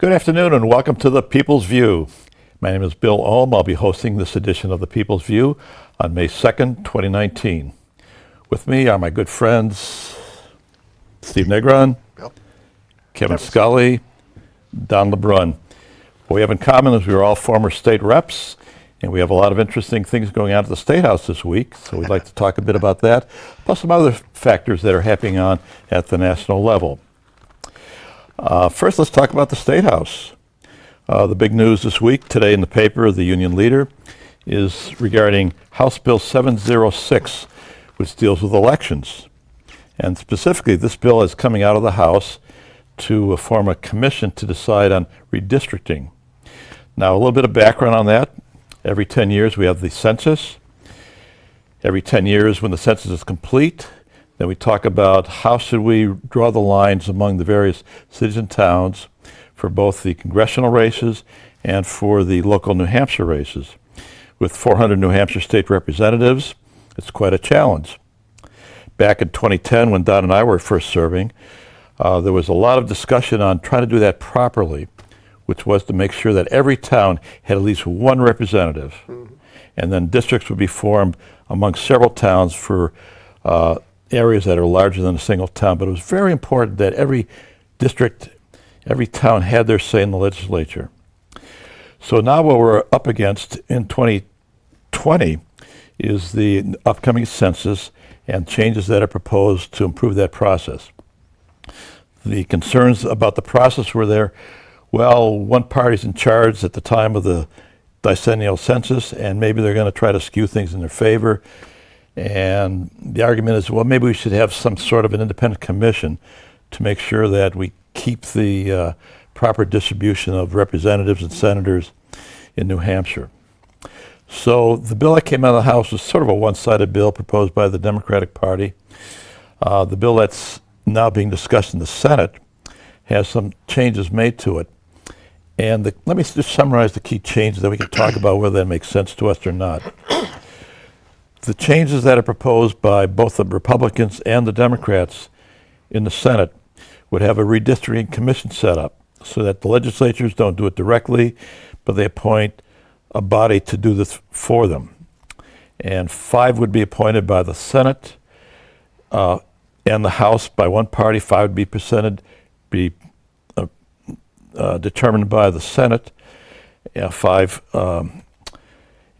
Good afternoon and welcome to the People's View. My name is Bill Ohm. I'll be hosting this edition of the People's View on May 2nd, 2019. With me are my good friends Steve Negron, Kevin Scully, Don LeBrun. What we have in common is we are all former state reps, and we have a lot of interesting things going on at the State House this week, so we'd like to talk a bit about that, plus some other factors that are happening on at the national level. First, let's talk about the State House. The big news this week, today in the paper, the Union Leader, is regarding House Bill 706, which deals with elections. And specifically, this bill is coming out of the House to form a commission to decide on redistricting. Now, a little bit of background on that. Every 10 years, we have the census. Every 10 years, when the census is complete, then we talk about how should we draw the lines among the various cities and towns for both the congressional races and for the local New Hampshire races. With 400 New Hampshire state representatives, it's quite a challenge. Back in 2010, when Don and I were first serving, there was a lot of discussion on trying to do that properly, which was to make sure that every town had at least one representative. Mm-hmm. And then districts would be formed among several towns for areas that are larger than a single town. But it was very important that every district, every town had their say in the legislature. So now what we're up against in 2020 is the upcoming census and changes that are proposed to improve that process. The concerns about the process were there. Well, one party's in charge at the time of the decennial census, and maybe they're going to try to skew things in their favor. And the argument is, well, maybe we should have some sort of an independent commission to make sure that we keep the proper distribution of representatives and senators in New Hampshire. So the bill that came out of the House was sort of a one-sided bill proposed by the Democratic Party. The bill that's now being discussed in the Senate has some changes made to it. And let me just summarize the key changes that we can talk about whether that makes sense to us or not. The changes that are proposed by both the Republicans and the Democrats in the Senate would have a redistricting commission set up so that the legislatures don't do it directly, but they appoint a body to do this for them. And 5 would be appointed by the Senate and the House by one party. 5 would be determined by the Senate. 5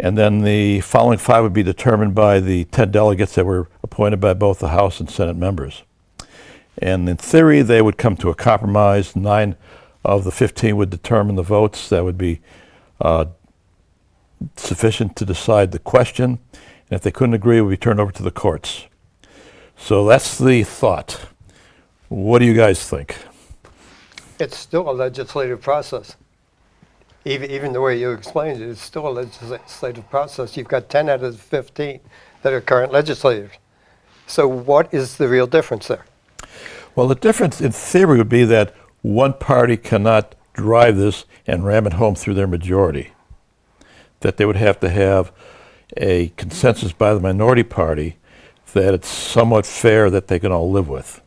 and then the following 5 would be determined by the 10 delegates that were appointed by both the House and Senate members. And in theory, they would come to a compromise. 9 of the 15 would determine the votes. That would be sufficient to decide the question. And if they couldn't agree, it would be turned over to the courts. So that's the thought. What do you guys think? It's still a legislative process. Even the way you explained it, it's still a legislative process. You've got 10 out of the 15 that are current legislators. So what is the real difference there? Well, the difference in theory would be that one party cannot drive this and ram it home through their majority. That they would have to have a consensus by the minority party that it's somewhat fair that they can all live with.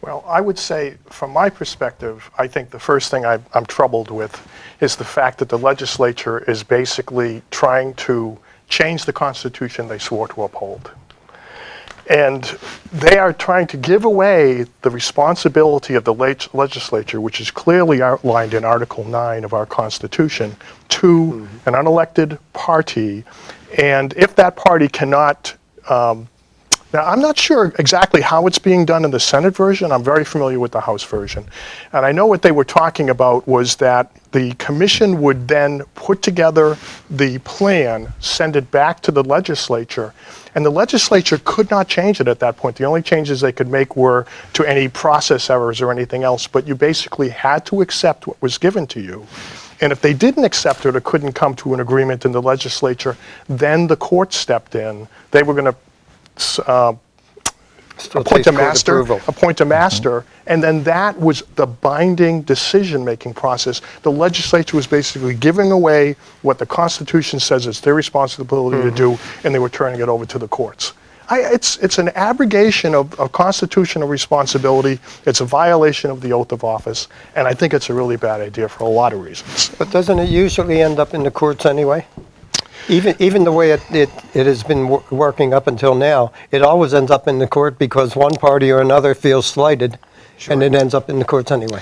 Well, I would say, from my perspective, I think the first thing I'm troubled with is the fact that the legislature is basically trying to change the Constitution they swore to uphold. And they are trying to give away the responsibility of the legislature, which is clearly outlined in Article 9 of our Constitution, to an unelected party. And if that party cannot now, I'm not sure exactly how it's being done in the Senate version. I'm very familiar with the House version. And I know what they were talking about was that the commission would then put together the plan, send it back to the legislature, and the legislature could not change it at that point. The only changes they could make were to any process errors or anything else, but you basically had to accept what was given to you. And if they didn't accept it or couldn't come to an agreement in the legislature, then the court stepped in. They were going to appoint a master, and then that was the binding decision-making process. The legislature was basically giving away what the Constitution says it's their responsibility to do, and they were turning it over to the courts. It's an abrogation of constitutional responsibility. It's a violation of the oath of office, and I think it's a really bad idea for a lot of reasons. But doesn't it usually end up in the courts anyway? Even the way it has been working up until now, it always ends up in the court because one party or another feels slighted, and it ends up in the courts anyway.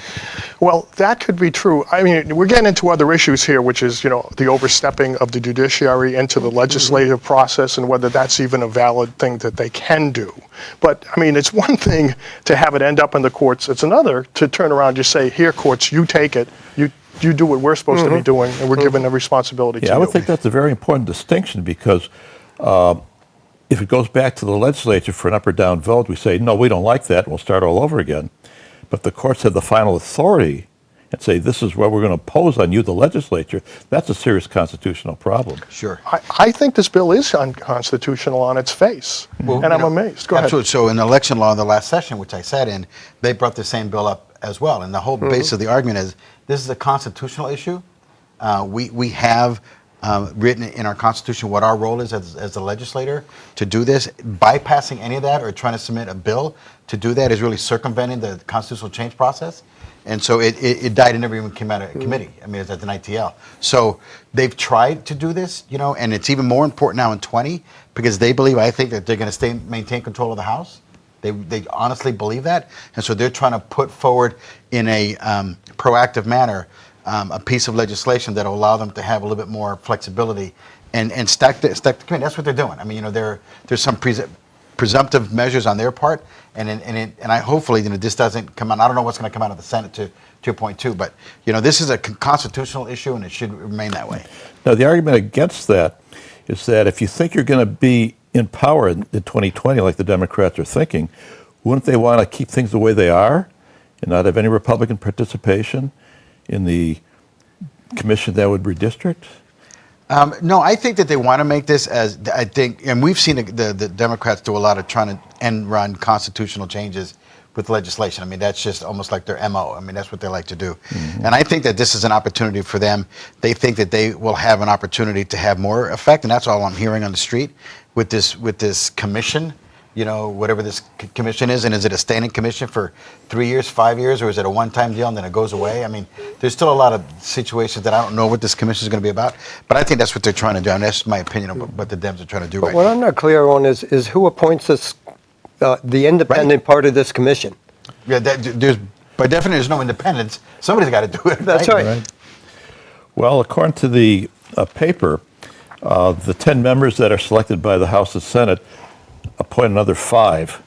Well, that could be true. I mean, we're getting into other issues here, which is, the overstepping of the judiciary into the legislative process and whether that's even a valid thing that they can do. But, I mean, it's one thing to have it end up in the courts. It's another to turn around and just say, here, courts, you take it. You do what we're supposed to be doing, and we're given the responsibility to you. Yeah, I would think that's a very important distinction because if it goes back to the legislature for an up or down vote, we say, no, we don't like that, we'll start all over again. But the courts have the final authority and say, this is what we're going to impose on you, the legislature. That's a serious constitutional problem. Sure. I think this bill is unconstitutional on its face, and I'm amazed. Go ahead. Absolutely. So in election law in the last session, which I sat in, they brought the same bill up as well. And the whole base of the argument is this is a constitutional issue. We have written in our Constitution what our role is as a legislator to do this. Bypassing any of that or trying to submit a bill to do that is really circumventing the constitutional change process. And so it died and never even came out of committee. I mean, it's at an ITL. So they've tried to do this, and it's even more important now in 20 because they believe, I think, that they're going to maintain control of the House. They honestly believe that. And so they're trying to put forward in a proactive manner a piece of legislation that will allow them to have a little bit more flexibility and stack the committee. That's what they're doing. I mean, there's some presumptive measures on their part, and I hopefully this doesn't come out. I don't know what's going to come out of the Senate to 2.2, but this is a constitutional issue and it should remain that way. Now, the argument against that is that if you think you're going to be in power in 2020, like the Democrats are thinking, wouldn't they want to keep things the way they are and not have any Republican participation in the commission that would redistrict? No, I think that they want to make this and we've seen the Democrats do a lot of trying to end run constitutional changes with legislation. I mean, that's just almost like their MO. I mean, that's what they like to do. Mm-hmm. And I think that this is an opportunity for them. They think that they will have an opportunity to have more effect, and that's all I'm hearing on the street with this commission. Whatever this commission is, and is it a standing commission for 3 years, 5 years, or is it a one-time deal and then it goes away? I mean, there's still a lot of situations that I don't know what this commission is going to be about, but I think that's what they're trying to do, and that's my opinion of what the Dems are trying to do right now. What I'm not clear on is who appoints this, the independent part of this commission. Yeah, there's by definition there's no independence. Somebody's got to do it. That's right. Well, according to the paper, the 10 members that are selected by the House and Senate appoint another 5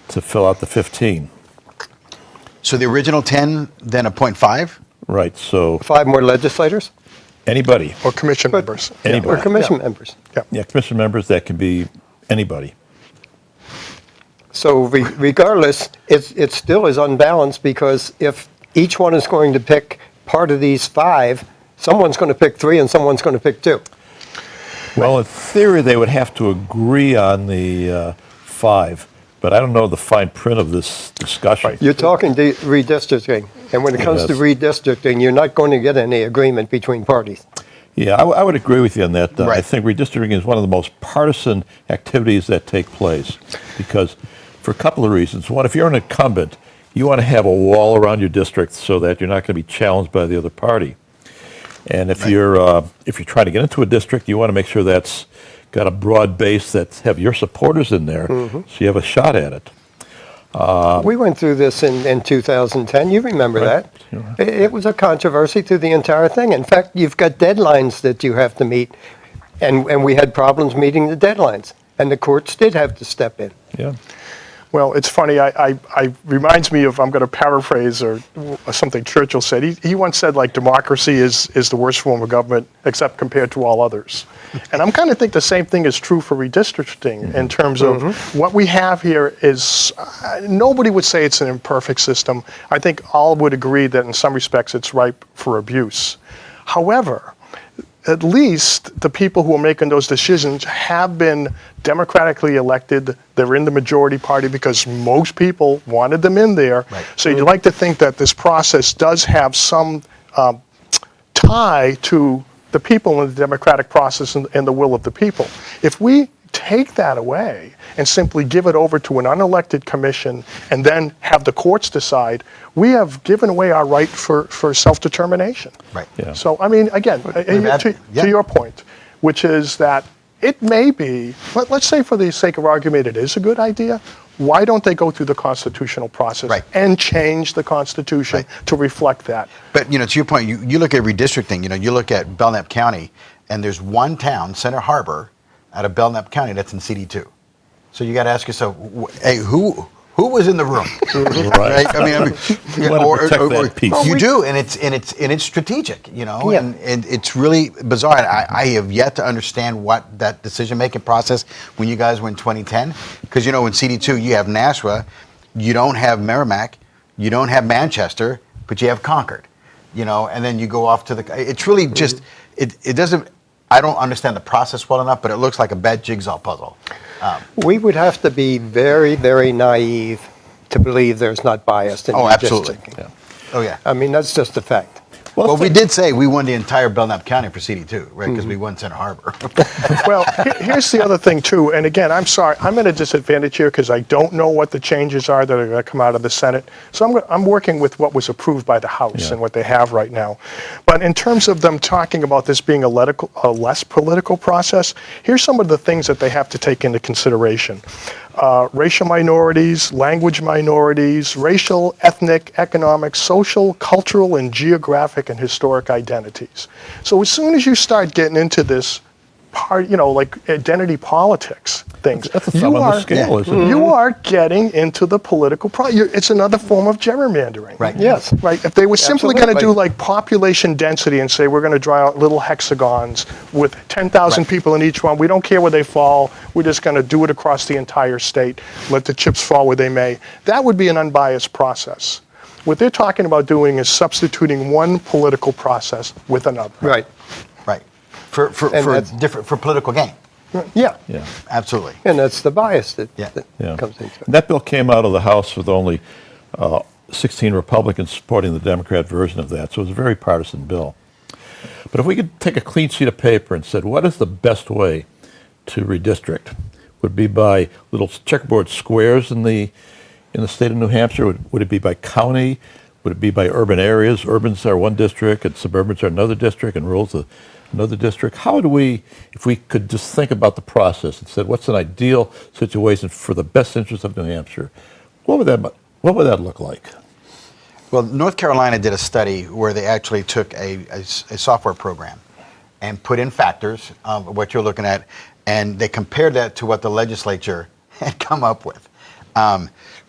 to fill out the 15. So the original 10 then appoint 5? Right, so 5 more legislators? anybody. Or commission members. Anybody. Or commission members. Yeah, commission members, that can be anybody. So regardless, it still is unbalanced because if each one is going to pick part of these 5, someone's going to pick 3 and someone's going to pick 2. Well, in theory, they would have to agree on the 5, but I don't know the fine print of this discussion. You're talking redistricting, and when it comes to redistricting, you're not going to get any agreement between parties. Yeah, I would agree with you on that. Right. I think redistricting is one of the most partisan activities that take place because for a couple of reasons. One, if you're an incumbent, you want to have a wall around your district so that you're not going to be challenged by the other party. And if you're trying to get into a district, you want to make sure that's got a broad base that have your supporters in there, so you have a shot at it. We went through this in 2010. You remember that. Yeah. It was a controversy through the entire thing. In fact, you've got deadlines that you have to meet, and we had problems meeting the deadlines, and the courts did have to step in. Yeah. Well, it's funny. I reminds me of, I'm going to paraphrase or something Churchill said. He once said, like, democracy is the worst form of government except compared to all others. And I'm kind of think the same thing is true for redistricting in terms of what we have here is, nobody would say it's an imperfect system. I think all would agree that in some respects it's ripe for abuse. However, at least the people who are making those decisions have been democratically elected. They're in the majority party because most people wanted them in there. Right. So you'd like to think that this process does have some tie to the people in the democratic process and the will of the people. If we take that away and simply give it over to an unelected commission and then have the courts decide, we have given away our right for self-determination. Right. Yeah. So, I mean, again, to your point, which is that it may be, let's say for the sake of argument, it is a good idea. Why don't they go through the constitutional process and change the Constitution to reflect that? But, to your point, you look at redistricting, you look at Belknap County, and there's one town, Center Harbor, out of Belknap County that's in CD2. So you got to ask yourself, hey, who was in the room? Right. I mean, You want to protect that piece. you do, and it's strategic, and it's really bizarre. I have yet to understand what that decision-making process when you guys were in 2010, because in CD2 you have Nashua, you don't have Merrimack, you don't have Manchester, but you have Concord, and then you go off to it's really just it doesn't. I don't understand the process well enough, but it looks like a bad jigsaw puzzle. We would have to be very, very naive to believe there's not bias in Absolutely. redistricting. Yeah. Oh, yeah. I mean, that's just a fact. Well, we did say we won the entire Belknap County for CD2, right? Because we won Center Harbor. Well, here's the other thing, too. And again, I'm sorry, I'm at a disadvantage here because I don't know what the changes are that are going to come out of the Senate. So I'm working with what was approved by the House and what they have right now. But in terms of them talking about this being a less political process, here's some of the things that they have to take into consideration. Racial minorities, language minorities, racial, ethnic, economic, social, cultural, and geographic and historic identities. So as soon as you start getting into this part, like identity politics things, That's a thumb on the scale, isn't it? you are getting into the political it's another form of gerrymandering. Right. Yes. Right. If they were simply going to do Absolutely. like population density and say we're going to draw out little hexagons with 10,000 people in each one, we don't care where they fall, we're just going to do it across the entire state, let the chips fall where they may, that would be an unbiased process. What they're talking about doing is substituting one political process with another. Right. Right. For political gain. Yeah. Yeah. Absolutely. And that's the bias that Yeah. comes into it. And that bill came out of the House with only 16 Republicans supporting the Democrat version of that, so it was a very partisan bill. But if we could take a clean sheet of paper and said, what is the best way to redistrict? Would it be by little checkerboard squares in the state of New Hampshire? Would it be by county? Would it be by urban areas? Urbans are one district, and suburbans are another district, and rural's another district. How do we, if we could just think about the process and said, what's an ideal situation for the best interest of New Hampshire? What would that look like? Well, North Carolina did a study where they actually took a software program and put in factors of what you're looking at, and they compared that to what the legislature had come up with.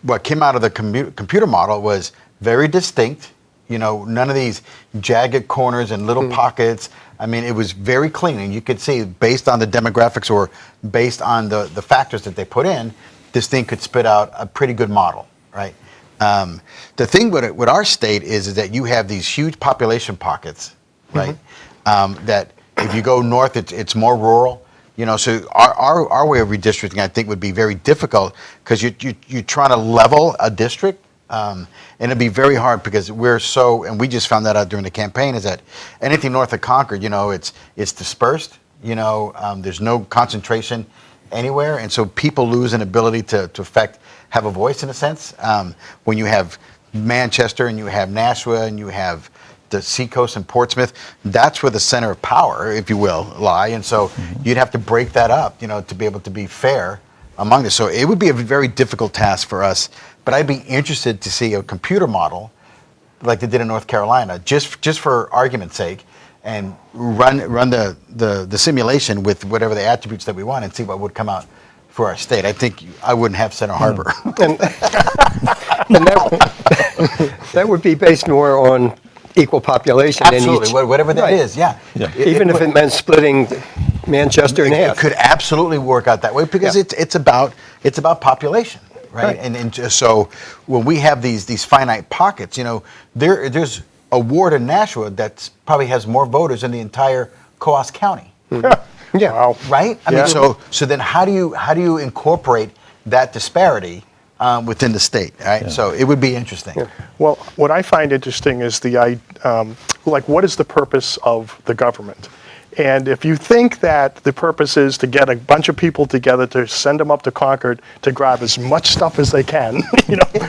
What came out of the computer model was very distinct. None of these jagged corners and little pockets. I mean, it was very clean, and you could see based on the demographics or based on the factors that they put in, this thing could spit out a pretty good model, right? The thing with our state is that you have these huge population pockets, right? That if you go north, it's more rural. So our way of redistricting, I think, would be very difficult because you're trying to level a district. And it'd be very hard because and we just found that out during the campaign, is that anything north of Concord, it's dispersed, there's no concentration anywhere. And so people lose an ability to have a voice in a sense. When you have Manchester and you have Nashua and you have the Seacoast and Portsmouth, that's where the center of power, if you will, lie. And so you'd have to break that up, to be able to be fair among this. So it would be a very difficult task for us. But I'd be interested to see a computer model like they did in North Carolina, just for argument's sake, and run the simulation with whatever the attributes that we want and see what would come out for our state. I think I wouldn't have Center Harbor. And that would be based more on equal population. Absolutely, whatever that is, yeah. Even if it meant splitting Manchester in half. It could absolutely work out that way because it's about population. Right? And so when we have these finite pockets, there's a ward in Nashua that probably has more voters in the entire Coos County. Yeah. Wow. Right? I mean, so then how do you incorporate that disparity within the state? Right? Yeah. So it would be interesting. Yeah. Well, what I find interesting is what is the purpose of the government? And if you think that the purpose is to get a bunch of people together to send them up to Concord to grab as much stuff as they can,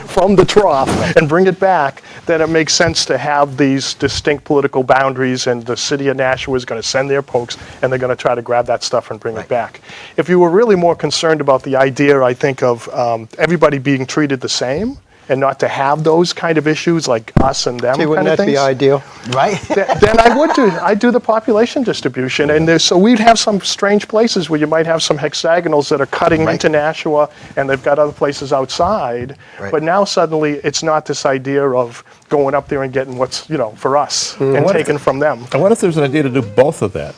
from the trough and bring it back, then it makes sense to have these distinct political boundaries, and the city of Nashua is going to send their folks and they're going to try to grab that stuff and bring it back. If you were really more concerned about the idea, I think, of everybody being treated the same, and not to have those kind of issues like us and them See, kind wouldn't of that things, be ideal? Right? then I'd do the population distribution. And so we'd have some strange places where you might have some hexagonals that are cutting into Nashua, and they've got other places outside. Right. But now suddenly it's not this idea of going up there and getting what's, for us and taking from them. I wonder if there's an idea to do both of that.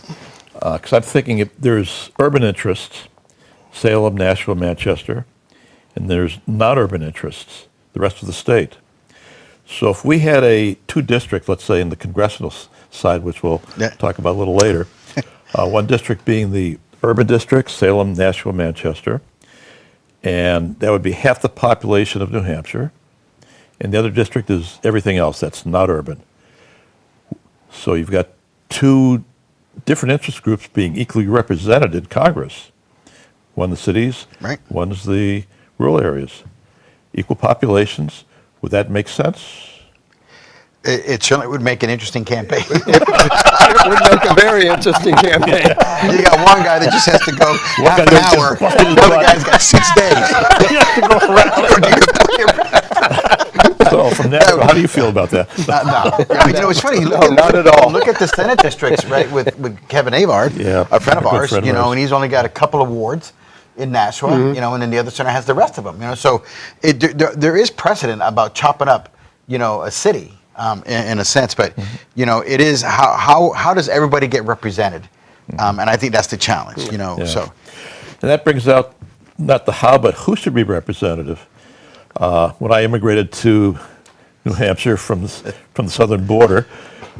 Because I'm thinking if there's urban interests, Salem, Nashua, Manchester, and there's non-urban interests, the rest of the state. So if we had a two-district, let's say in the congressional side, which we'll talk about a little later, one district being the urban district, Salem, Nashua, Manchester, and that would be half the population of New Hampshire, and the other district is everything else that's not urban. So you've got two different interest groups being equally represented in Congress. One the cities, one's the rural areas. Equal populations, would that make sense? It certainly would make an interesting campaign. It would make a very interesting campaign. You got one guy that just has to go half an hour, another guy's got 6 days. So from Nashua, how do you feel about that? No. It's funny. Not at all. Look at the Senate districts, right, with Kevin Avard, a friend of ours, and he's only got a couple of wards in Nashua, and then the other center has the rest of them, So there is precedent about chopping up, a city in a sense, but it is how does everybody get represented, and I think that's the challenge, So, and that brings out not the how, but who should be representative. When I immigrated to New Hampshire from the southern border,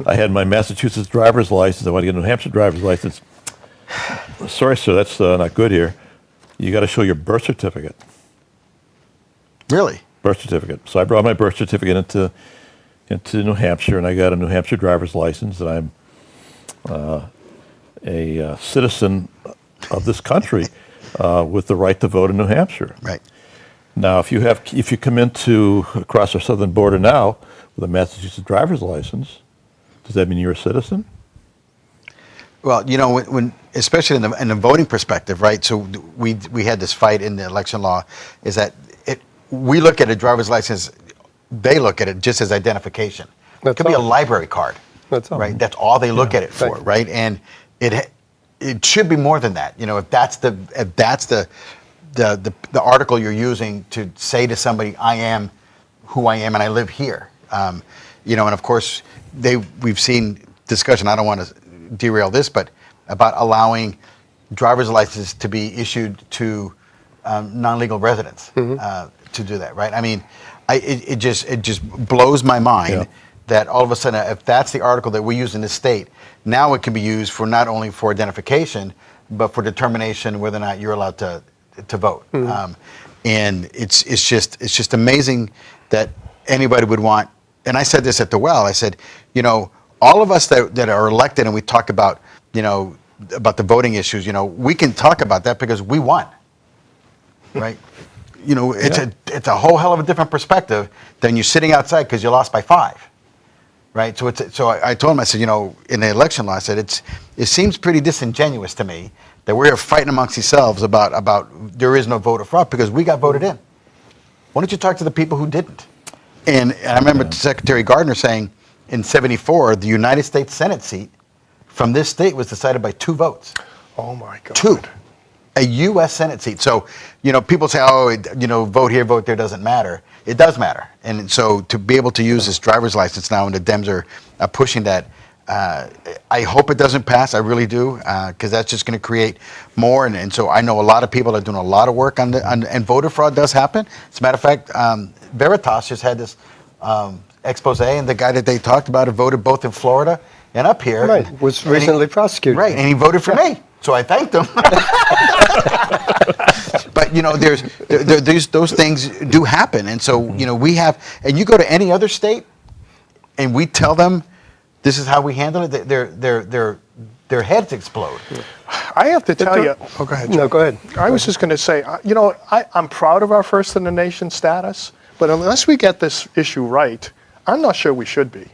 I had my Massachusetts driver's license. I wanted to get a New Hampshire driver's license. Sorry, sir, that's not good here. You got to show your birth certificate. Really? Birth certificate. So I brought my birth certificate into New Hampshire, and I got a New Hampshire driver's license, and I'm a citizen of this country with the right to vote in New Hampshire. Right. Now, if you come across our southern border now with a Massachusetts driver's license, does that mean you're a citizen? Well, when especially in the voting perspective, right? So we had this fight in the election law, is that we look at a driver's license, they look at it just as identification. It could be a library card, That's all. right? That's all they look at it for, right? And it should be more than that. If that's the article you're using to say to somebody, I am who I am and I live here. And of course we've seen discussion. I don't want to derail this, but about allowing driver's licenses to be issued to non-legal residents to do that, right? I mean, it just blows my mind that all of a sudden, if that's the article that we use in this state, now it can be used for not only for identification, but for determination whether or not you're allowed to vote. And it's just amazing that anybody would want. And I said this at the well. I said, all of us that are elected and we talk about, about the voting issues, we can talk about that because we won, right? It's a whole hell of a different perspective than you sitting outside because you lost by 5, right? So I told him, I said, in the election law, I said, it seems pretty disingenuous to me that we're fighting amongst ourselves about there is no voter fraud because we got voted in. Why don't you talk to the people who didn't? And I remember Secretary Gardner saying, in '74, the United States Senate seat from this state was decided by 2 votes. Oh my God. 2. A U.S. Senate seat. So, people say, vote here, vote there doesn't matter. It does matter. And so to be able to use this driver's license now, and the Dems are pushing that, I hope it doesn't pass. I really do, because that's just going to create more. And so I know a lot of people are doing a lot of work and voter fraud does happen. As a matter of fact, Veritas just had this expose, and the guy that they talked about had voted both in Florida and up here. Right, was recently prosecuted. Right, and he voted for me, so I thanked him. But those things do happen, and so we have. And you go to any other state, and we tell them, this is how we handle it. their heads explode. I have to tell you. Oh, go ahead. Joe. No, go ahead. I was just going to say, I'm proud of our first in the nation status, but unless we get this issue right, I'm not sure we should be.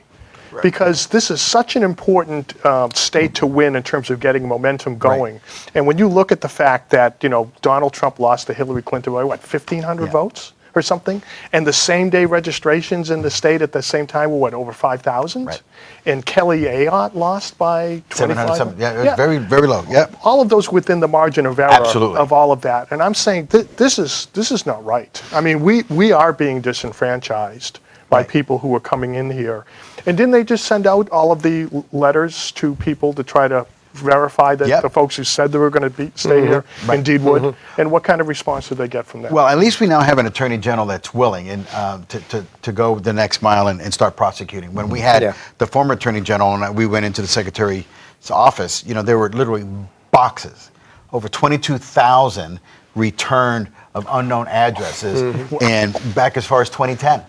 Right. Because this is such an important state to win in terms of getting momentum going. Right. And when you look at the fact that, Donald Trump lost to Hillary Clinton by, 1,500 votes or something? And the same day registrations in the state at the same time were, over 5,000? Right. And Kelly Ayotte lost by 25. Yeah, it was very, very low. Yeah. All of those within the margin of error. Absolutely. Of all of that. And I'm saying this is not right. I mean, we are being disenfranchised by people who are coming in here. And didn't they just send out all of the letters to people to try to verify that the folks who said they were going to stay here indeed would? And what kind of response did they get from that? Well, at least we now have an attorney general that's willing and to go the next mile and start prosecuting. When we had the former attorney general and we went into the secretary's office, there were literally boxes, over 22,000 returned of unknown addresses, and back as far as 2010.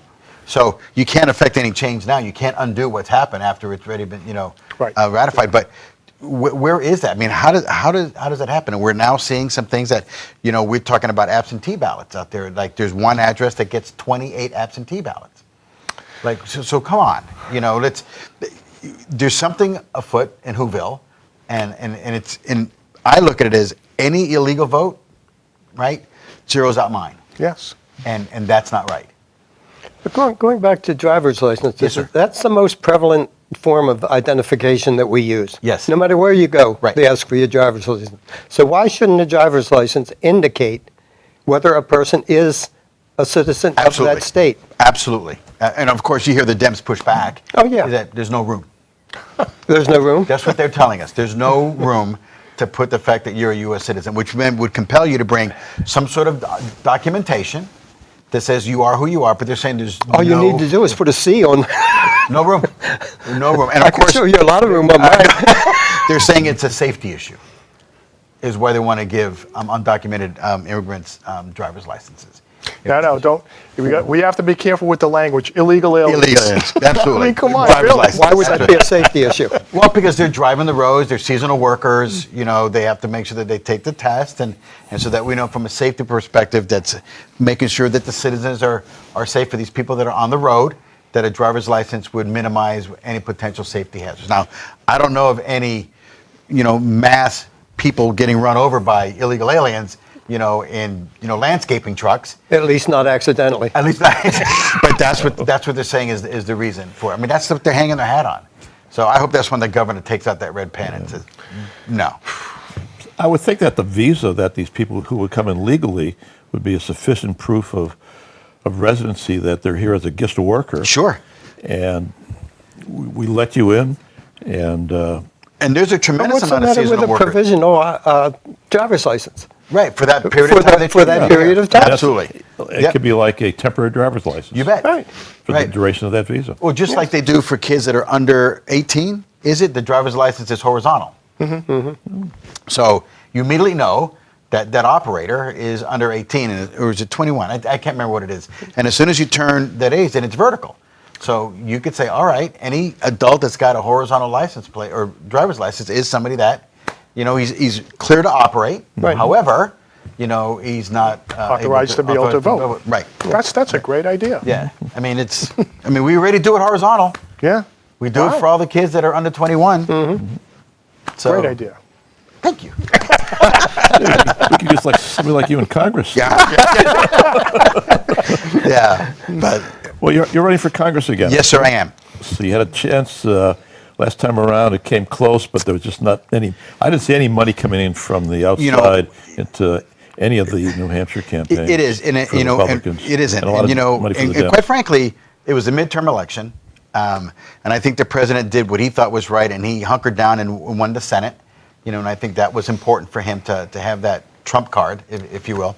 So you can't affect any change now. You can't undo what's happened after it's already been, ratified. But where is that? I mean, how does that happen? And we're now seeing some things that, we're talking about absentee ballots out there. Like there's one address that gets 28 absentee ballots. Like so come on, there's something afoot in Whoville, and I look at it as any illegal vote, right, zeroes out mine. Yes. And that's not right. But going back to driver's license, that's the most prevalent form of identification that we use. Yes. No matter where you go, they ask for your driver's license. So why shouldn't a driver's license indicate whether a person is a citizen of that state? Absolutely. And of course, you hear the Dems push back. Oh, yeah. That there's no room. There's no room? That's what they're telling us. There's no room to put the fact that you're a U.S. citizen, which then would compel you to bring some sort of documentation that says you are who you are, but they're saying there's all you need to do is put a C on. No room. No room. And I of course, can show you a lot of room on mine. They're saying it's a safety issue, is why they want to give undocumented immigrants driver's licenses. No, don't. We have to be careful with the language. Illegal aliens. Illegal aliens, absolutely. I mean, come on, Driver's really? license. Why would that be a safety issue? Well, because they're driving the roads, they're seasonal workers, they have to make sure that they take the test, and so that we know from a safety perspective that's making sure that the citizens are safe for these people that are on the road, that a driver's license would minimize any potential safety hazards. Now, I don't know of any, mass people getting run over by illegal aliens, in landscaping trucks. At least not accidentally. At least not. But that's what they're saying is the reason for it. I mean, that's what they're hanging their hat on. So I hope that's when the governor takes out that red pen and says, no. I would think that the visa that these people who would come in legally would be a sufficient proof of residency that they're here as a guest worker. Sure. And we let you in, and there's a tremendous What's the amount of matter seasonal with a workers. provisional driver's license? Right, for that period of time. For that period of time. Absolutely. it could be like a temporary driver's license. You bet. Right. For the duration of that visa. Well, just like they do for kids that are under 18, the driver's license is horizontal. So you immediately know that operator is under 18, or is it 21? I can't remember what it is. And as soon as you turn that age, then it's vertical. So you could say, all right, any adult that's got a horizontal license plate or driver's license is somebody that, he's clear to operate. Right. However, he's not authorized to be able to vote. Right. That's a great idea. Yeah. I mean, we already do it horizontal. Yeah. We do it for all the kids that are under 21. So, Great idea. Thank you. We could just like somebody like you in Congress. Yeah. Yeah. But Well, you're running for Congress again. yes, sir, I am. So you had a chance last time around. It came close, but there was just not any. I didn't see any money coming in from the outside into any of the New Hampshire campaigns. It is, and for the Republicans. it isn't. And a lot And, of money for the and Dems. quite frankly, it was a midterm election, and I think the president did what he thought was right, and he hunkered down and won the Senate. And I think that was important for him to have that trump card, if you will.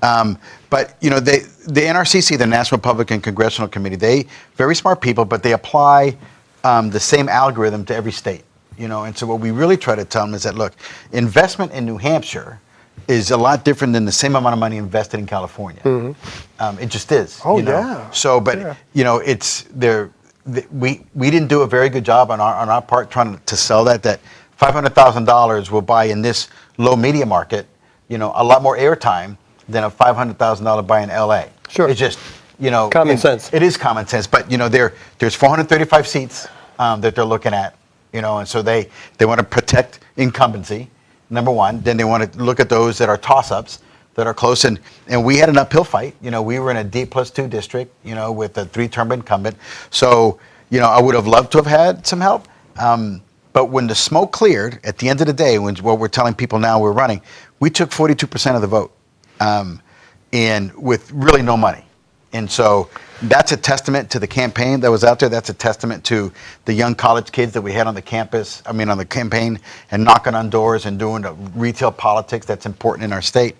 But the NRCC, the National Republican Congressional Committee, they very smart people, but they apply the same algorithm to every state. And so what we really try to tell them is that, look, investment in New Hampshire is a lot different than the same amount of money invested in California. It just is. Oh, yeah. So, but it's there. We didn't do a very good job on our part trying to sell that $500,000 will buy in this low media market, a lot more airtime than a $500,000 buy in LA. Sure. It's just, Common sense. It is common sense, but there's 435 seats that they're looking at, and so they want to protect incumbency, number one. Then they want to look at those that are toss-ups, that are close, and we had an uphill fight. We were in a D+2 district, with a 3-term incumbent. So, I would have loved to have had some help. But when the smoke cleared, at the end of the day, when what we're telling people now we're running, we took 42% of the vote, and with really no money. And so that's a testament to the campaign that was out there. That's a testament to the young college kids that we had on the campaign and knocking on doors and doing the retail politics that's important in our state.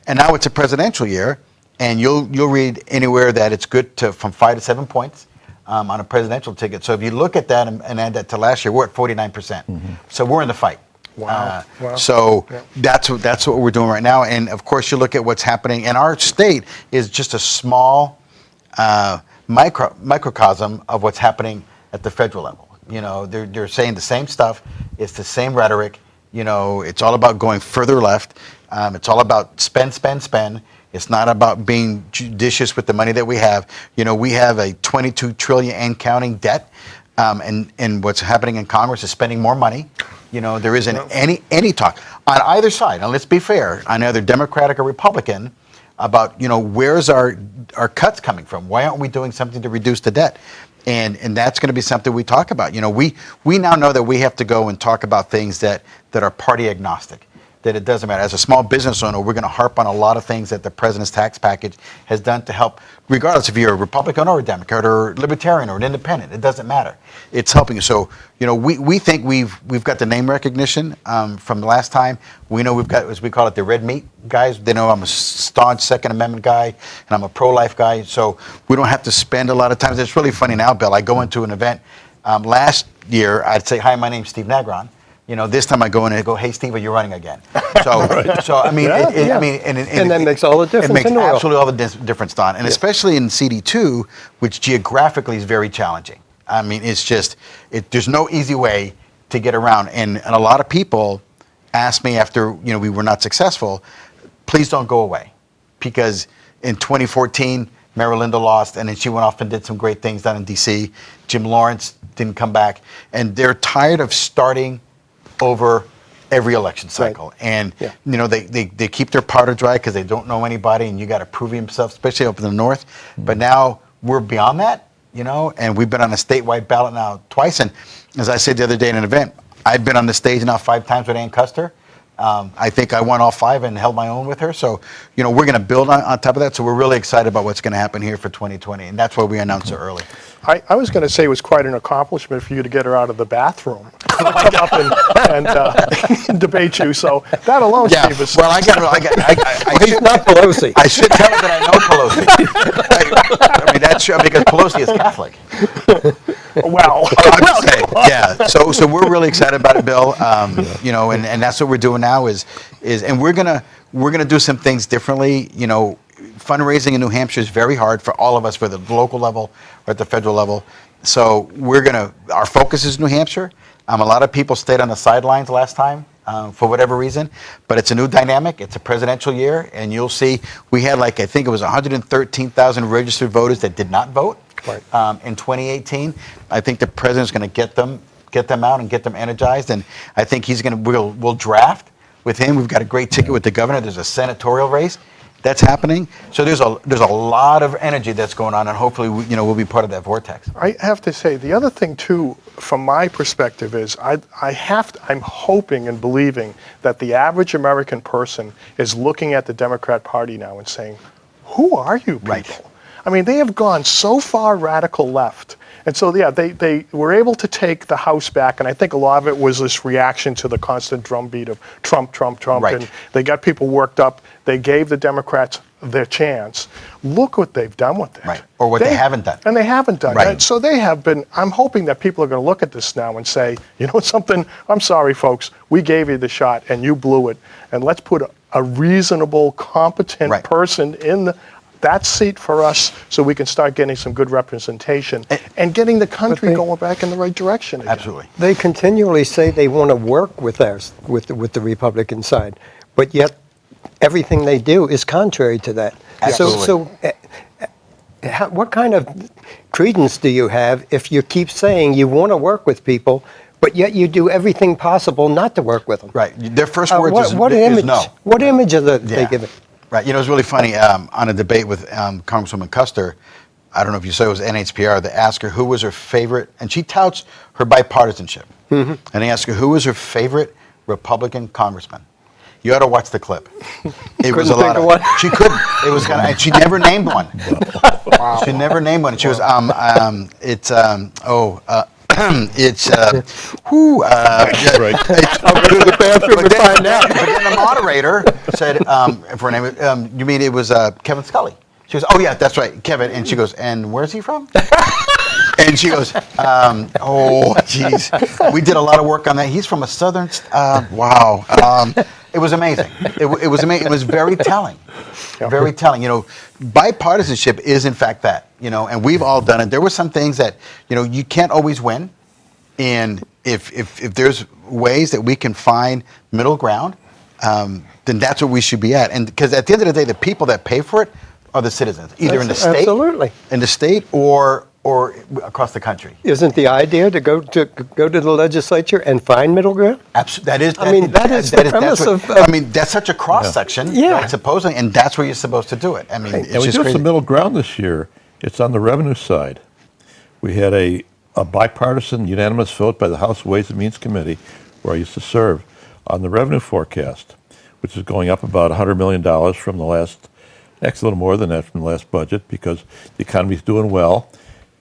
And now it's a presidential year, and you'll read anywhere that it's good from 5 to 7 points on a presidential ticket. So if you look at that and add that to last year, we're at 49%. Mm-hmm. So we're in the fight. Wow. So Yeah. that's what we're doing right now. And of course, you look at what's happening. And our state is just a small microcosm of what's happening at the federal level. They're saying the same stuff. It's the same rhetoric. It's all about going further left. It's all about spend. It's not about being judicious with the money that we have. We have a 22 trillion and counting debt. And what's happening in Congress is spending more money. There isn't any talk on either side. And let's be fair, on either Democratic or Republican, about where's our cuts coming from? Why aren't we doing something to reduce the debt? And that's going to be something we talk about. We now know that we have to go and talk about things that are party agnostic. That it doesn't matter. As a small business owner, we're going to harp on a lot of things that the president's tax package has done to help, regardless if you're a Republican or a Democrat or Libertarian or an Independent. It doesn't matter. It's helping. So, we think we've got the name recognition from the last time. We know we've got, as we call it, the red meat guys. They know I'm a staunch Second Amendment guy and I'm a pro-life guy. So we don't have to spend a lot of time. It's really funny now, Bill. I go into an event. Last year, I'd say, "Hi, my name's Steve Negron." This time I go in and I go, "Hey, Steve, are you running again?" So, so I mean, And that makes all the difference It makes in the world. absolutely all the difference, Don, and especially in CD2, which geographically is very challenging. I mean, it's just there's no easy way to get around, and a lot of people asked me after we were not successful, please don't go away, because in 2014. Mary Linda lost, and then she went off and did some great things down in D.C. Jim Lawrence didn't come back, and they're tired of starting over every election cycle. And they keep their powder dry because they don't know anybody, and you got to prove yourself, especially up in the north. But now we're beyond that, and we've been on a statewide ballot now twice. And as I said the other day in an event, I've been on the stage now 5 times with Ann Custer. I think I won all 5 and held my own with her. So, we're going to build on top of that. So we're really excited about what's going to happen here for 2020. And that's why we announced it early. I was going to say it was quite an accomplishment for you to get her out of the bathroom to come up and debate you. So that alone, Steve, is... Well, He's not Pelosi. I should tell her that I know Pelosi. I mean, that's true, because Pelosi is Catholic. Well, I'm just saying, yeah. So we're really excited about it, Bill. And that's what we're doing now and we're gonna do some things differently. Fundraising in New Hampshire is very hard for all of us, whether at the local level or at the federal level. So our focus is New Hampshire. A lot of people stayed on the sidelines last time for whatever reason, but it's a new dynamic. It's a presidential year, and you'll see we had I think it was 113,000 registered voters that did not vote in 2018. I think the president's going to get them out and get them energized, and I think we'll draft with him. We've got a great ticket with the governor. There's a senatorial race that's happening. So there's a lot of energy that's going on, and hopefully we'll be part of that vortex. I have to say, the other thing too, from my perspective, is I'm hoping and believing that the average American person is looking at the Democrat Party now and saying, "Who are you people?" Right. I mean, they have gone so far radical left. And so, yeah, they were able to take the House back, and I think a lot of it was this reaction to the constant drumbeat of Trump, Trump, Trump, Right. and they got people worked up. They gave the Democrats their chance. Look what they've done with it. Right. Or what they haven't done. And they haven't done Right. that. So they have been, I'm hoping that people are going to look at this now and say, you know something, I'm sorry, folks, we gave you the shot and you blew it, and let's put a reasonable, competent Right. person in that seat for us so we can start getting some good representation and getting the country they- going back in the right direction again. Absolutely. They continually say they want to work with us, with the Republican side, but yet everything they do is contrary to that. Absolutely. What kind of credence do you have if you keep saying you want to work with people, but yet you do everything possible not to work with them? Right. Their first words What is image? no. What image are they Yeah. giving? Right. You know, it was really funny on a debate with Congresswoman Custer. I don't know if you saw it was NHPR. They asked her who was her favorite, and she touts her bipartisanship. And they asked her who was her favorite Republican congressman. You ought to watch the clip. It was a Couldn't lot think of of. one? She couldn't. It was kind of. And she never named one. She never named one. She was it's who Right. I'll go to the bathroom and find out. But then the moderator said, for her name, you mean it was Kevin Scully? She goes, oh yeah, that's right, Kevin. And she goes, and where's he from? And she goes, oh, geez. We did a lot of work on that. He's from a southern, wow. It was amazing. It was amazing. It was very telling. Very telling. You know, bipartisanship is in fact that, you know, and we've all done it. There were some things that, you know, you can't always win. And if there's ways that we can find middle ground, then that's what we should be at. And because at the end of the day, the people that pay for it are the citizens, either in the state, Absolutely. in the state, or across the country. Isn't the idea to go to the legislature and find middle ground? That is. I mean, that is the premise what- of- I mean, that's such a cross section. Yeah. Right, supposedly, and that's where you're supposed to do it. I mean, it's And we just do have crazy. some middle ground this year. It's on the revenue side. We had a bipartisan unanimous vote by the House Ways and Means Committee, where I used to serve, on the revenue forecast, which is going up about $100 million from the last, actually a little more than that from the last budget, because the economy's doing well.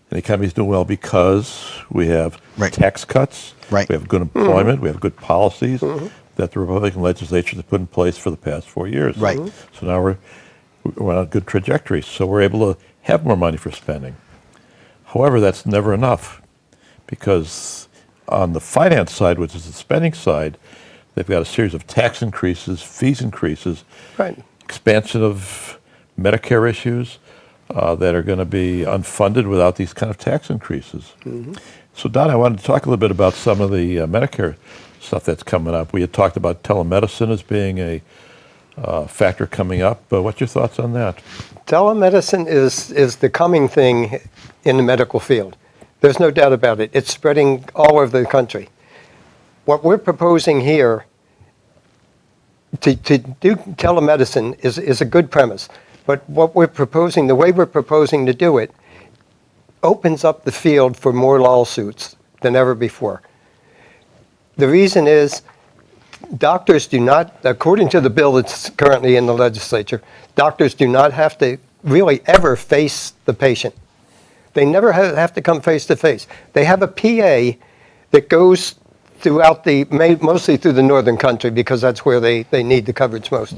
And the economy's doing well because we have Right. tax cuts, Right. we have good employment, we have good policies that the Republican legislature has put in place for the past 4 years. Right. So now we're on a good trajectory, so we're able to have more money for spending. However, that's never enough, because on the finance side, which is the spending side, they've got a series of tax increases, fees increases, Right. expansion of Medicare issues that are going to be unfunded without these kind of tax increases. So, Don, I wanted to talk a little bit about some of the Medicare stuff that's coming up. We had talked about telemedicine as being a factor coming up. What's your thoughts on that? Telemedicine is the coming thing in the medical field. There's no doubt about it. It's spreading all over the country. What we're proposing here to do telemedicine is a good premise. But what we're proposing, the way we're proposing to do it, opens up the field for more lawsuits than ever before. The reason is doctors do not, according to the bill that's currently in the legislature, doctors do not have to really ever face the patient. They never have to come face to face. They have a PA that goes throughout mostly through the northern country, because that's where they need the coverage most.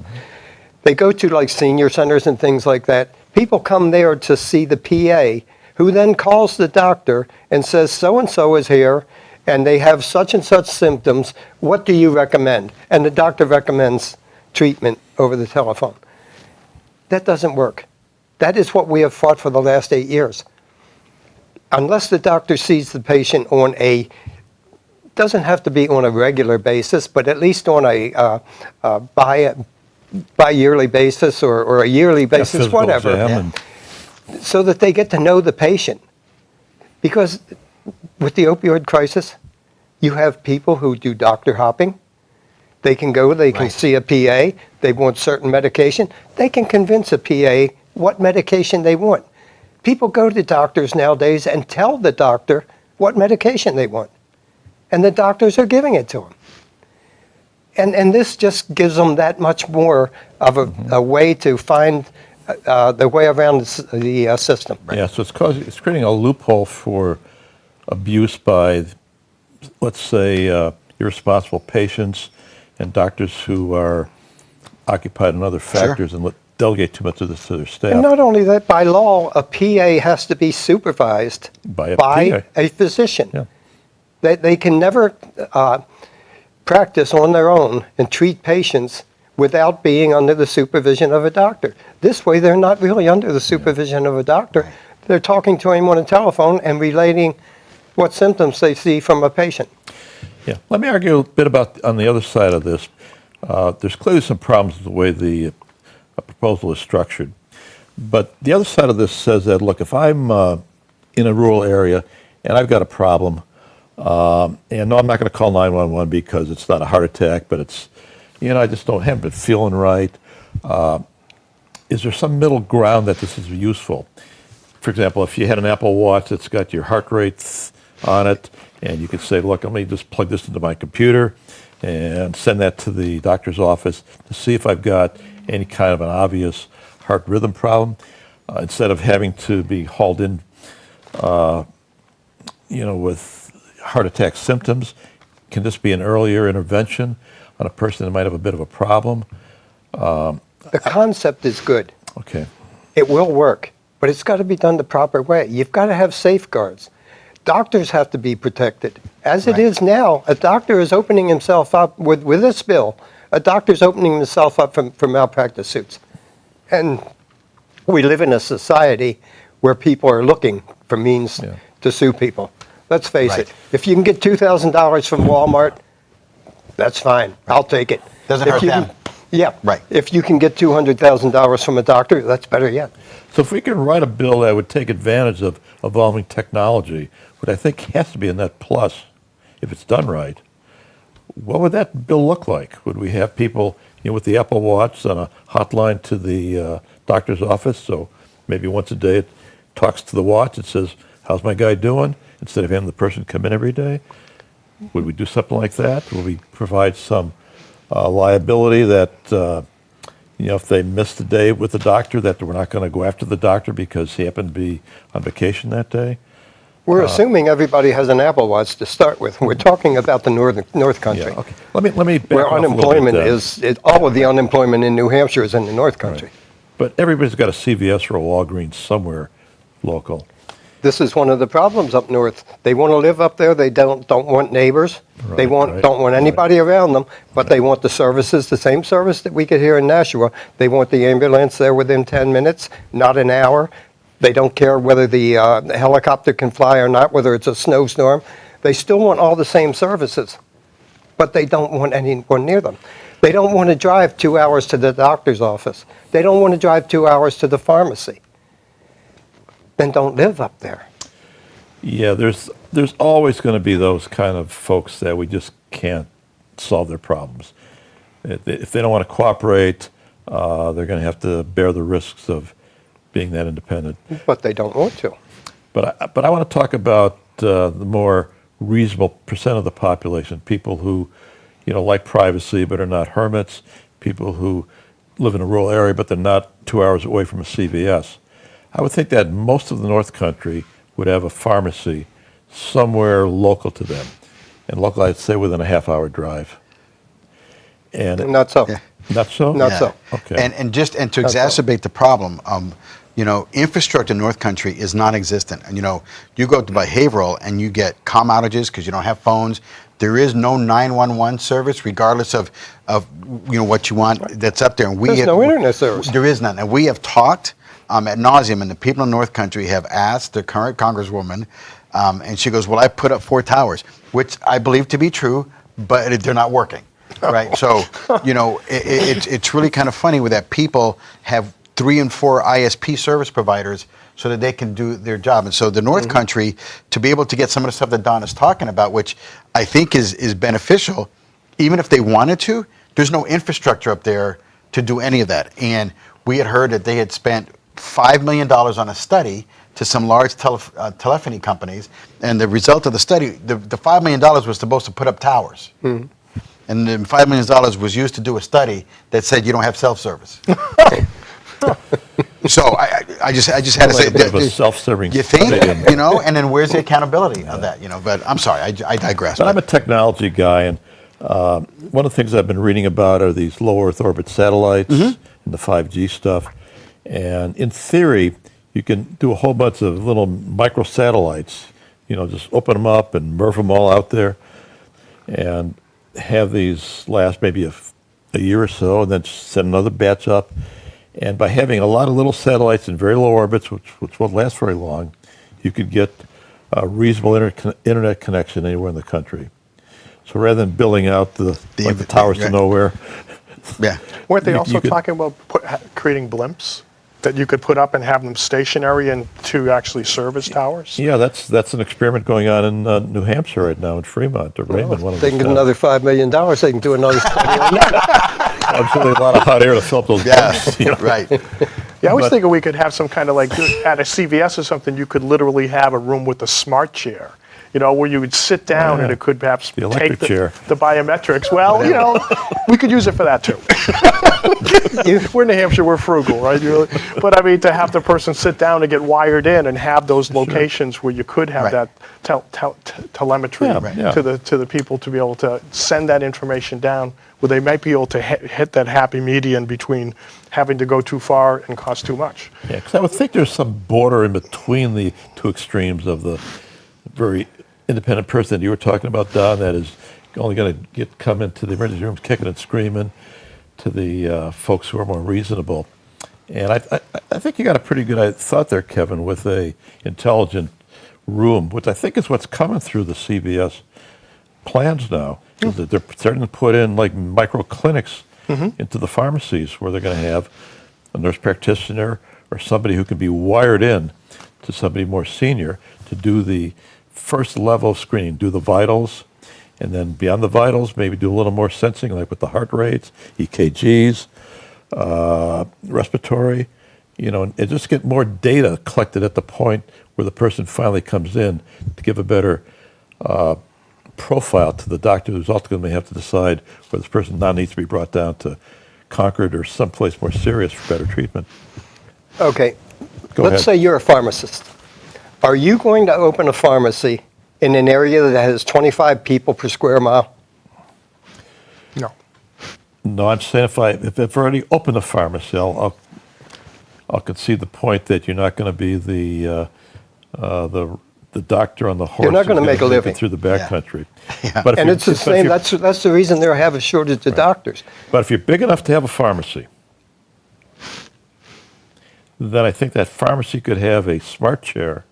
They go to like senior centers and things like that. People come there to see the PA, who then calls the doctor and says, so-and-so is here, and they have such and such symptoms. What do you recommend? And the doctor recommends treatment over the telephone. That doesn't work. That is what we have fought for the last 8 years. Unless the doctor sees the patient on doesn't have to be on a regular basis, but at least on a bi-yearly basis or a yearly basis, Physical whatever, exam so that they get to know the patient. Because with the opioid crisis, you have people who do doctor hopping. They can go, they can Right. see a PA, they want certain medication. They can convince a PA what medication they want. People go to doctors nowadays and tell the doctor what medication they want. And the doctors are giving it to them. And this just gives them that much more of a way to find the way around the system. Yeah, so it's creating a loophole for abuse by, let's say, irresponsible patients and doctors who are occupied in other factors and delegate too much of this to their staff. And not only that, by law, a PA has to be supervised By a PA. a physician. Yeah. They can never practice on their own and treat patients without being under the supervision of a doctor. This way, they're not really under the supervision of a doctor. They're talking to him on a telephone and relating what symptoms they see from a patient. Yeah. Let me argue a bit about on the other side of this. There's clearly some problems with the way the proposal is structured. But the other side of this says that, look, if I'm in a rural area and I've got a problem, and no, I'm not going to call 911 because it's not a heart attack, but it's, I just haven't been feeling right. Is there some middle ground that this is useful? For example, if you had an Apple Watch that's got your heart rate on it, and you could say, look, let me just plug this into my computer and send that to the doctor's office to see if I've got any kind of an obvious heart rhythm problem, instead of having to be hauled in, with heart attack symptoms. Can this be an earlier intervention on a person that might have a bit of a problem? The concept is good. Okay. It will work, but it's got to be done the proper way. You've got to have safeguards. Doctors have to be protected. As it is now, a doctor is opening himself up, with this bill, a doctor's opening himself up for malpractice suits. And we live in a society where people are looking for means to sue people. Let's face it. If you can get $2,000 from Walmart, that's fine. I'll take it. Doesn't If hurt you them. Yeah. Right. If you can get $200,000 from a doctor, that's better yet. So if we can write a bill that would take advantage of evolving technology, what I think has to be a net plus, if it's done right, what would that bill look like? Would we have people, with the Apple Watch on a hotline to the doctor's office? So maybe once a day it talks to the watch. It says, how's my guy doing? Instead of having the person come in every day. Would we do something like that? Would we provide some liability that, if they missed a day with the doctor, that we're not going to go after the doctor because he happened to be on vacation that day? We're assuming everybody has an Apple Watch to start with. We're talking about the North Country, Yeah, okay. Let me back where off a little bit unemployment then. all of the unemployment in New Hampshire is in the North Country. But everybody's got a CVS or a Walgreens somewhere local. This is one of the problems up north. They want to live up there. They don't want neighbors. They Right, don't want anybody around them, but they want the services, the same service that we get here in Nashua. They want the ambulance there within 10 minutes, not an hour. They don't care whether the helicopter can fly or not, whether it's a snowstorm. They still want all the same services, but they don't want anyone near them. They don't want to drive 2 hours to the doctor's office. They don't want to drive 2 hours to the pharmacy. Then don't live up there. Yeah, there's always going to be those kind of folks that we just can't solve their problems. If they don't want to cooperate, they're going to have to bear the risks of being that independent. But they don't want to. But I want to talk about the more reasonable percent of the population, people who, like privacy but are not hermits, people who live in a rural area but they're not 2 hours away from a CVS. I would think that most of the North Country would have a pharmacy somewhere local to them. And local, I'd say within a half-hour drive. And Not so. Yeah. not so? Not so. Okay. And to exacerbate the problem, infrastructure in North Country is non-existent. And you go to behavioral and you get comm outages because you don't have phones. There is no 911 service, regardless of what you want that's up there. And There's no internet service. There is none. And we have talked ad nauseum, and the people in North Country have asked the current Congresswoman, and she goes, well, I put up 4 towers, which I believe to be true, but they're not working. Right, so it's really kind of funny with that people have 3 and 4 ISP service providers so that they can do their job. And so the North Country, to be able to get some of the stuff that Don is talking about, which I think is beneficial, even if they wanted to, there's no infrastructure up there to do any of that. And we had heard that they had spent $5 million on a study to some large telephony companies, and the result of the study, the $5 million was supposed to put up towers. And then $5 million was used to do a study that said you don't have self-service. So I just had to say, a bit of a self-serving you think, stadium. and then where's the accountability of that, But I'm sorry, I digress. But I'm a technology guy, and one of the things I've been reading about are these low Earth orbit satellites and the 5G stuff. And in theory, you can do a whole bunch of little microsatellites, just open them up and MRF them all out there and have these last maybe a a year or so, and then send another batch up. And by having a lot of little satellites in very low orbits, which won't last very long, you could get a reasonable internet connection anywhere in the country. So rather than billing out the towers to right. nowhere, Yeah. Weren't they You also could- talking about creating blimps that you could put up and have them stationary and to actually serve as towers? yeah, that's an experiment going on in New Hampshire right now in Fremont or Raymond. One of They those can get towns. another $5 million, they can do another study on that. Absolutely, a lot of hot air to fill up those Yeah. bumps, you know. Right. Yeah, I was But- thinking we could have some kind of like, at a CVS or something, you could literally have a room with a smart chair, you know, where you would sit down and yeah. it could perhaps The electric take chair. the biometrics. Well, you know, we could use it for that too. We're in New Hampshire, we're frugal, right? But I mean, to have the person sit down and get wired in and have those locations where you could have Right. that telemetry Yeah, right. Yeah. to the people to be able to send that information down, where they might be able to hit that happy median between having to go too far and cost too much. Yeah, because I would think there's some border in between the two extremes of the very independent person that you were talking about, Don, that is only going to come into the emergency rooms kicking and screaming, to the folks who are more reasonable. And I think you got a pretty good thought there, Kevin, with a intelligent room, which I think is what's coming through the CVS plans now, is that they're starting to put in like micro clinics into the pharmacies where they're going to have a nurse practitioner or somebody who can be wired in to somebody more senior to do the first level of screening, do the vitals, and then beyond the vitals, maybe do a little more sensing, like with the heart rates, EKGs, respiratory, you know, and just get more data collected at the point where the person finally comes in to give a better profile to the doctor who's ultimately going to have to decide whether this person now needs to be brought down to Concord or someplace more serious for better treatment. Okay, Go let's ahead. say you're a pharmacist. Are you going to open a pharmacy in an area that has 25 people per square mile? No. No, I'm saying if I've already opened a pharmacy, I'll concede the point that you're not going to be the doctor on the horse. not who's gonna make a it living. through the Yeah. backcountry. Yeah. But if And you're- it's the but if same, you're- that's the reason they have a shortage of doctors. But if you're big enough to have a pharmacy, then I think that pharmacy could have a smart chair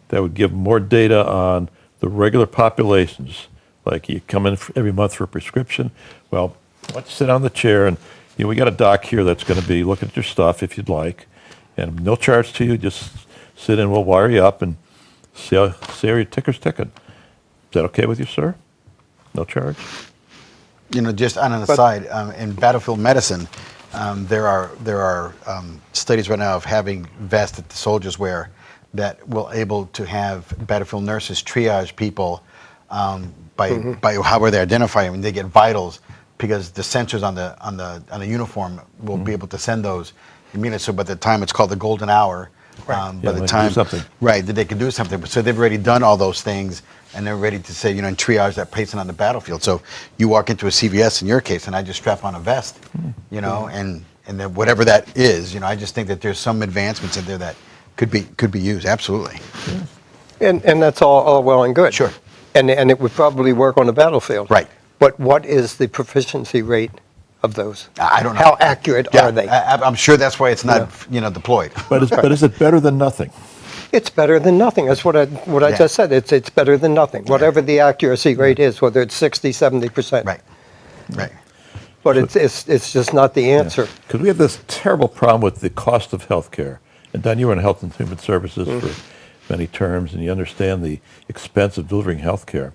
that would give more data on the regular populations. Like you come in every month for a prescription. Well, let's sit on the chair and we got a doc here that's going to be looking at your stuff if you'd like, and no charge to you. Just sit in. We'll wire you up and see how your ticker's ticking. Is that okay with you, sir? No charge. You know, just on an aside, in battlefield medicine, there are studies right now of having vests that the soldiers wear that will able to have battlefield nurses triage people by how they identify them. And they get vitals because the sensors on the uniform will be able to send those immediately. So by the time it's called the golden hour, Right. Yeah, by they the can time do something. right that they can do something. So they've already done all those things, and they're ready to say, you know, and triage that patient on the battlefield. So you walk into a CVS in your case, and I just strap on a vest, you know, and then whatever that is, you know, I just think that there's some advancements in there that could be used. Absolutely. And that's all well and good. Sure. And it would probably work on the battlefield. Right. But what is the proficiency rate of those? I don't know. How accurate Yeah, are they? I'm sure that's why it's not, you know, deployed. But is it better than nothing? It's better than nothing. That's what I Yeah. just said. It's better than nothing. Whatever the accuracy rate is, whether it's 60, 70%. Right. Right. But it's just not the answer. Because we have this terrible problem with the cost of health care. And Don, you were in Health and Human Services for many terms, and you understand the expense of delivering health care.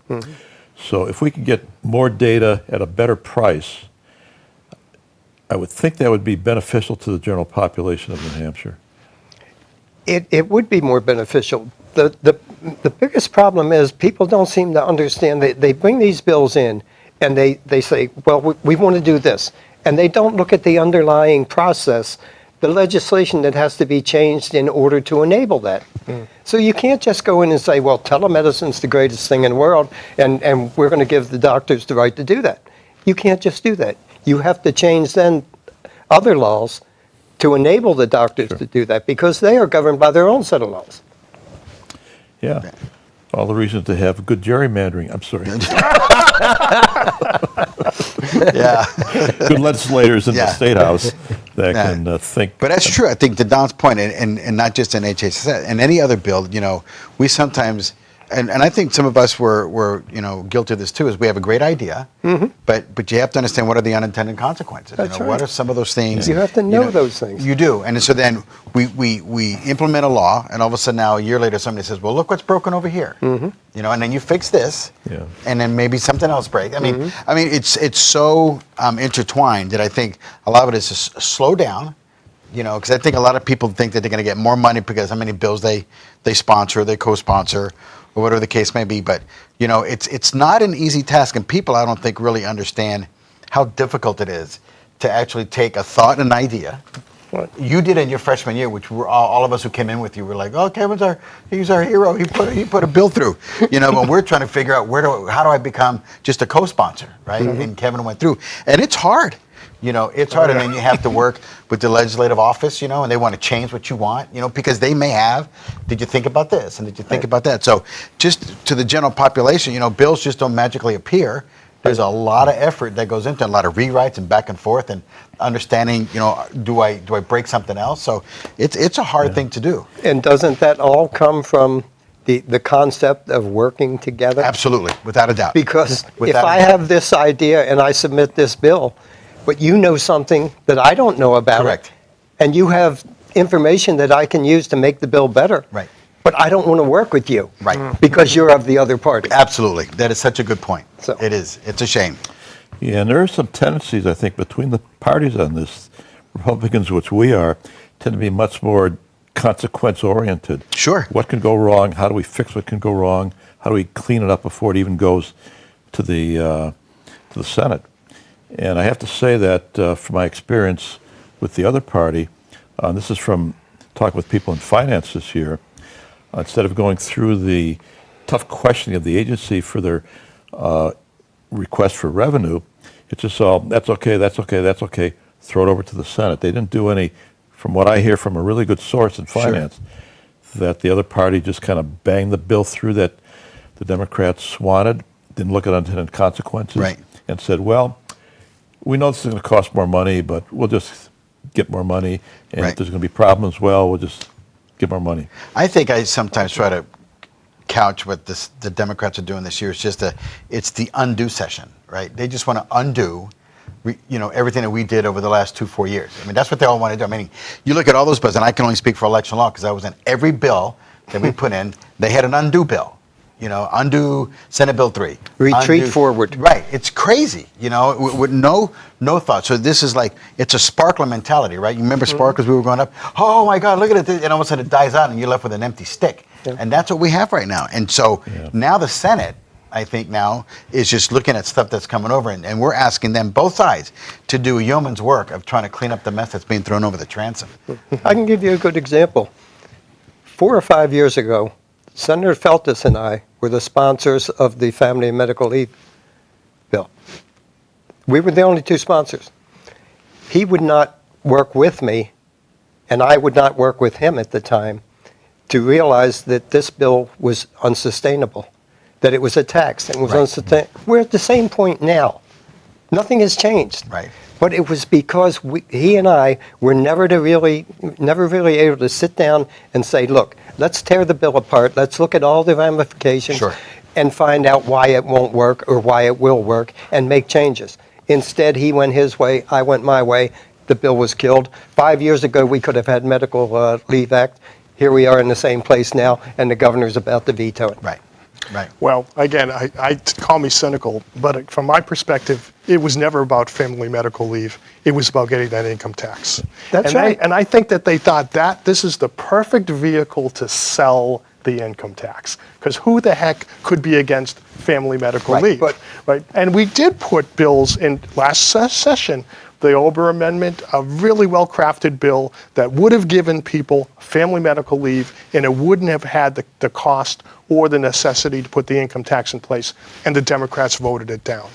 So if we could get more data at a better price, I would think that would be beneficial to the general population of New Hampshire. It would be more beneficial. The biggest problem is people don't seem to understand that they bring these bills in and they say, well, we want to do this. And they don't look at the underlying process, the legislation that has to be changed in order to enable that. So you can't just go in and say, well, telemedicine's the greatest thing in the world, and we're going to give the doctors the right to do that. You can't just do that. You have to change then other laws to enable the doctors to do that, because they are governed by their own set of laws. Yeah. All the reasons to have good gerrymandering. I'm sorry. Yeah. good legislators in the Yeah. State House that Yeah. can think. But that's true. I think to Don's point, and not just in HHS, and any other bill, we sometimes, and I think some of us were guilty of this too, is we have a great idea, but you have to understand what are the unintended consequences. That's What right. are some of those things? You have to know those things. You do. And so then we implement a law, and all of a sudden now, a year later, somebody says, well, look what's broken over here. And then you fix this, Yeah. and then maybe something else breaks. I mean, it's so intertwined that I think a lot of it is just slow down, because I think a lot of people think that they're going to get more money because how many bills they sponsor, they co-sponsor, or whatever the case may be. But, it's not an easy task, and people, I don't think, really understand how difficult it is to actually take a thought and an idea. What? You did in your freshman year, which were all of us who came in with you were like, oh, he's our hero. He put a bill through, when we're trying to figure out how do I become just a co-sponsor, right? And Kevin went through, and it's hard. It's hard, and then you have to work with the legislative office, and they want to change what you want, because they may have, did you think about this? And did you think about that? So just to the general population, bills just don't magically appear. There's a lot of effort that goes into it, a lot of rewrites and back and forth and understanding, do I break something else? So it's a hard thing to do. And doesn't that all come from the concept of working together? Absolutely, without a doubt. Because if Without a I doubt. have this idea and I submit this bill, but you know something that I don't know about Correct. it, and you have information that I can use to make the bill better, Right. but I don't want to work with you, Right. because you're of the other party. Absolutely. That is such a good point. So- It is. It's a shame. Yeah, and there are some tendencies, I think, between the parties on this. Republicans, which we are, tend to be much more consequence-oriented. Sure. What can go wrong? How do we fix what can go wrong? How do we clean it up before it even goes to the Senate? And I have to say that from my experience with the other party, this is from talking with people in finance this year, instead of going through the tough questioning of the agency for their request for revenue, it's just all, that's okay, that's okay, that's okay, throw it over to the Senate. They didn't do any, from what I hear from a really good source in finance, that the other party just kind of banged the bill through that the Democrats wanted, didn't look at unintended consequences, Right. and said, well, we know this is going to cost more money, but we'll just get more money, and Right. if there's going to be problems, well, we'll just get more money. I think I sometimes try to couch what the Democrats are doing this year. It's the undo session, right? They just want to undo, everything that we did over the last 2-4 years. I mean, that's what they all want to do. I mean, you look at all those bills, and I can only speak for election law because I was in every bill that we put in. They had an undo bill. Undo Senate Bill 3. Retreat Undo- forward. Right. It's crazy, with no thought. So this is like, it's a sparkler mentality, right? You remember sparklers, we were going up, oh my God, look at it. And all of a sudden it dies out and you're left with an empty stick. Yeah. And that's what we have right now. And so now the Senate, I think now, is just looking at stuff that's coming over. And we're asking them, both sides, to do a yeoman's work of trying to clean up the mess that's being thrown over the transom. I can give you a good example. 4 or 5 years ago, Senator Feltus and I were the sponsors of the Family and Medical Leave bill. We were the only two sponsors. He would not work with me, and I would not work with him at the time, to realize that this bill was unsustainable, that it was a tax and was Right. unsustainable. We're at the same point now. Nothing has changed. Right. But it was because he and I were never really able to sit down and say, look, let's tear the bill apart. Let's look at all the ramifications Sure. and find out why it won't work or why it will work and make changes. Instead, he went his way, I went my way. The bill was killed. 5 years ago, we could have had Medical Leave Act. Here we are in the same place now, and the governor's about to veto it. Right. Right. Well, again, I call me cynical, but from my perspective, it was never about family medical leave. It was about getting that income tax. That's and right. And I think that they thought that this is the perfect vehicle to sell the income tax, because who the heck could be against family medical Right, leave? but- Right. And we did put bills in last session. The Ober Amendment, a really well-crafted bill that would have given people family medical leave, and it wouldn't have had the cost or the necessity to put the income tax in place, and the Democrats voted it down.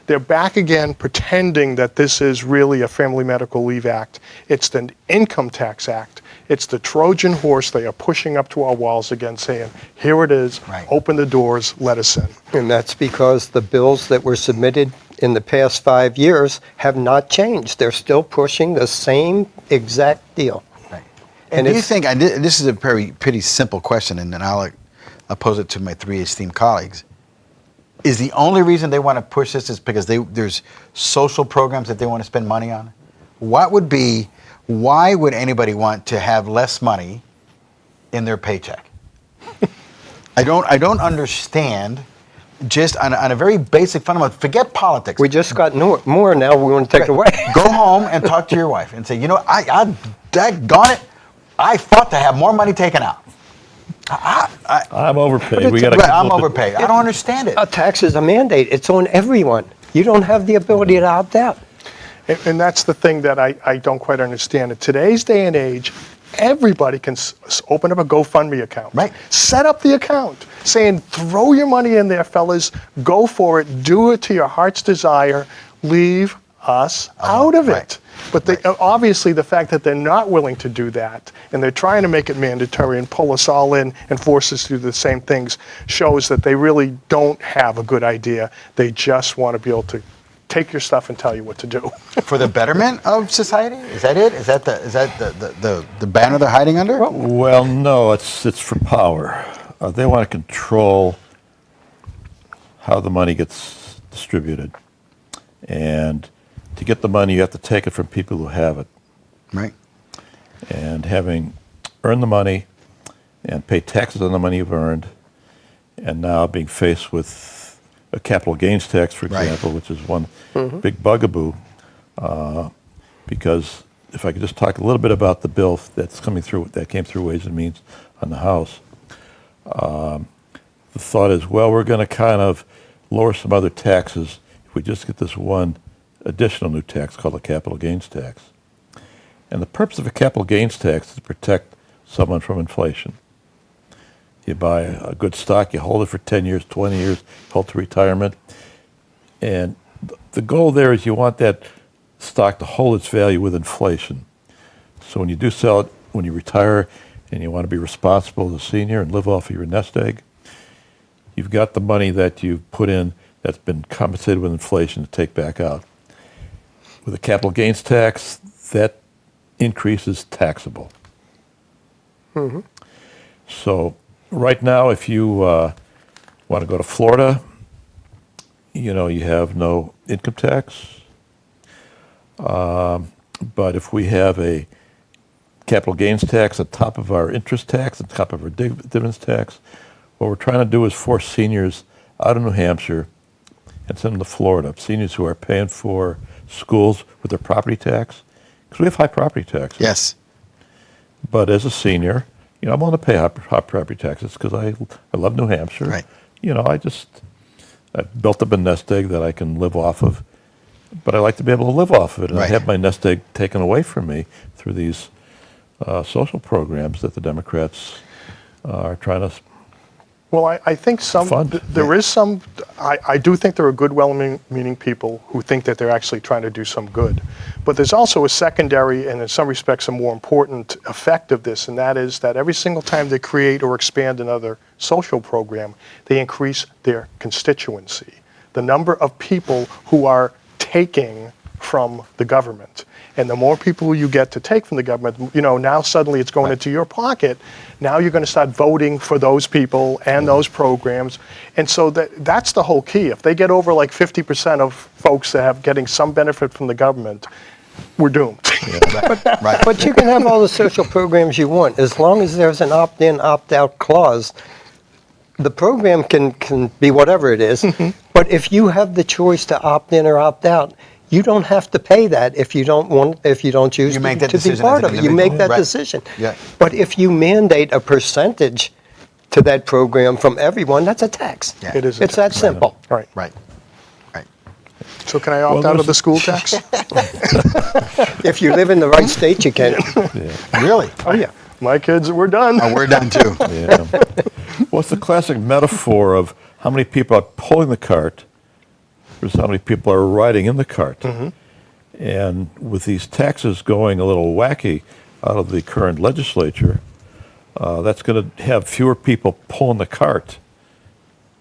They're back again pretending that this is really a Family Medical Leave Act. It's the Income Tax Act. It's the Trojan horse they are pushing up to our walls again, saying, here it is, Right. open the doors, let us in. And that's because the bills that were submitted in the past 5 years have not changed. They're still pushing the same exact deal. Right. And And do you it's- think, and this is a pretty simple question, and then I'll pose it to my three esteemed colleagues. Is the only reason they want to push this is because there's social programs that they want to spend money on? Why would anybody want to have less money in their paycheck? I don't understand, just on a very basic fundamental, forget politics. We just got more now. We want to take it away. Go home and talk to your wife and say, I daggone it, I fought to have more money taken out. I'm overpaid. We it's- got Right, I'm overpaid. I don't understand it. A tax is a mandate. It's on everyone. You don't have the ability to opt out. And that's the thing that I don't quite understand. In today's day and age, everybody can open up a GoFundMe account. Right. Set up the account, saying, throw your money in there, fellas. Go for it. Do it to your heart's desire. Leave us out of right. it. But they, obviously, the fact that they're not willing to do that, and they're trying to make it mandatory and pull us all in and force us to do the same things, shows that they really don't have a good idea. They just want to be able to take your stuff and tell you what to do. For the betterment of society? Is that it? Is that the banner they're hiding under? Well, no, it's for power. They want to control how the money gets distributed. And to get the money, you have to take it from people who have it. Right. And having earned the money and pay taxes on the money you've earned, and now being faced with a capital gains tax, for Right. example, which is one big bugaboo, because if I could just talk a little bit about the bill that came through Ways and Means on the House. The thought is, well, we're going to kind of lower some other taxes if we just get this one additional new tax called a capital gains tax. And the purpose of a capital gains tax is to protect someone from inflation. You buy a good stock, you hold it for 10 years, 20 years, hold to retirement. And the goal there is you want that stock to hold its value with inflation. So when you do sell it, when you retire and you want to be responsible as a senior and live off of your nest egg, you've got the money that you've put in that's been compensated with inflation to take back out. With a capital gains tax, that increase is taxable. So right now, if you want to go to Florida, you have no income tax. But if we have a capital gains tax on top of our interest tax, on top of our dividends tax, what we're trying to do is force seniors out of New Hampshire and send them to Florida. Seniors who are paying for schools with their property tax, because we have high property taxes. Yes. But as a senior, I'm willing to pay high property taxes because I love New Hampshire. Right. I've built up a nest egg that I can live off of, but I like to be able to live off of it. And I Right. have my nest egg taken away from me through these social programs that the Democrats are trying to. Well, I think Fund. there is some, I do think there are good, well-meaning people who think that they're actually trying to do some good. But there's also a secondary, and in some respects a more important effect of this, and that is that every single time they create or expand another social program, they increase their constituency. The number of people who are taking from the government. And the more people you get to take from the government, now suddenly it's going into your pocket. Now you're going to start voting for those people and those programs. And so that's the whole key. If they get over like 50% of folks that have getting some benefit from the government, we're doomed. Right. But you can have all the social programs you want. As long as there's an opt-in, opt-out clause, the program can be whatever it is. But if you have the choice to opt in or opt out, you don't have to pay that if you don't choose You make to that be decision part as of an it. You make individual. that Right. decision. Yeah. But if you mandate a percentage to that program from everyone, that's a tax. Yeah. It is a It's that tax. simple. Right. Right. Right. So can I opt out of the school tax? If you live in the right state, you can. Really? Oh, yeah. My kids, we're done. Oh, we're done too. Yeah. Well, it's the classic metaphor of how many people are pulling the cart versus how many people are riding in the cart. And with these taxes going a little wacky out of the current legislature, that's going to have fewer people pulling the cart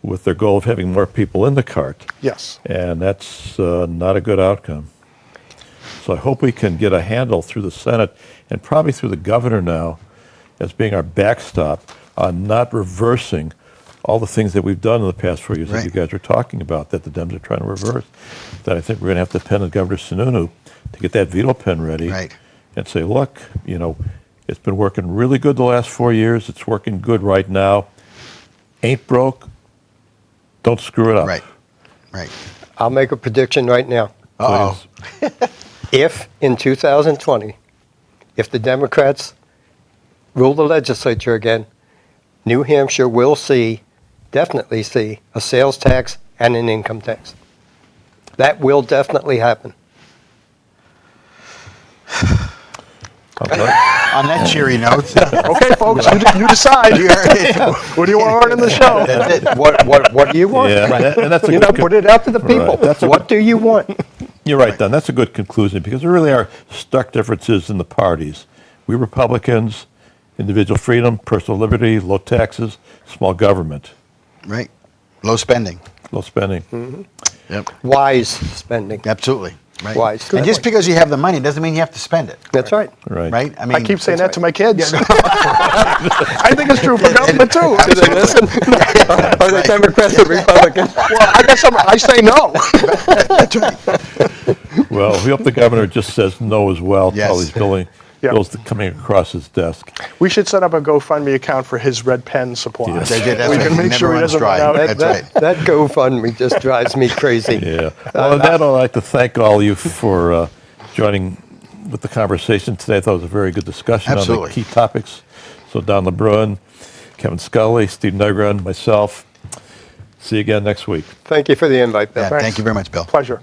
with their goal of having more people in the cart. Yes. And that's not a good outcome. So I hope we can get a handle through the Senate and probably through the governor now as being our backstop on not reversing all the things that we've done in the past 4 years that you guys are talking about, that the Dems are trying to reverse. That I think we're going to have to depend on Governor Sununu to get that veto pen ready and say, look, it's been working really good the last 4 years. It's working good right now. Ain't broke. Don't screw it up. Right. I'll make a prediction right now. Uh-oh. If in 2020, if the Democrats rule the legislature again, New Hampshire will definitely see a sales tax and an income tax. That will definitely happen. On that cheery note. Okay, folks, you decide. What do you want in the show? That's it. What do you want? Yeah, and that's a You good know, put it out to the people. That's a What do you want? You're right, Don. That's a good conclusion because there really are stark differences in the parties. We Republicans, individual freedom, personal liberty, low taxes, small government. Right. Low spending. Low spending. Yep. Wise spending. Absolutely. Right. Wise. And just because you have the money doesn't mean you have to spend it. That's right. Right. Right? I keep saying that That's to my kids. I think it's true for government too. Do they listen? Are they Democrats or Republicans? Well, I guess I say no. That's right. Well, we hope the governor just says no as well to all Yes. these bills coming across his desk. We should set up a GoFundMe account for his red pen supply. Yes. That's We right. can make Never sure he run doesn't dry. run out. That's right. That GoFundMe just drives me crazy. Yeah. Well, on that, I'd like to thank all of you for joining with the conversation today. I thought it was a very good discussion on Absolutely. the key topics. So Don LeBrun, Kevin Scully, Steve Negron, myself. See you again next week. Thank you for the invite, Bill. Yeah, thank you very much, Bill. Pleasure.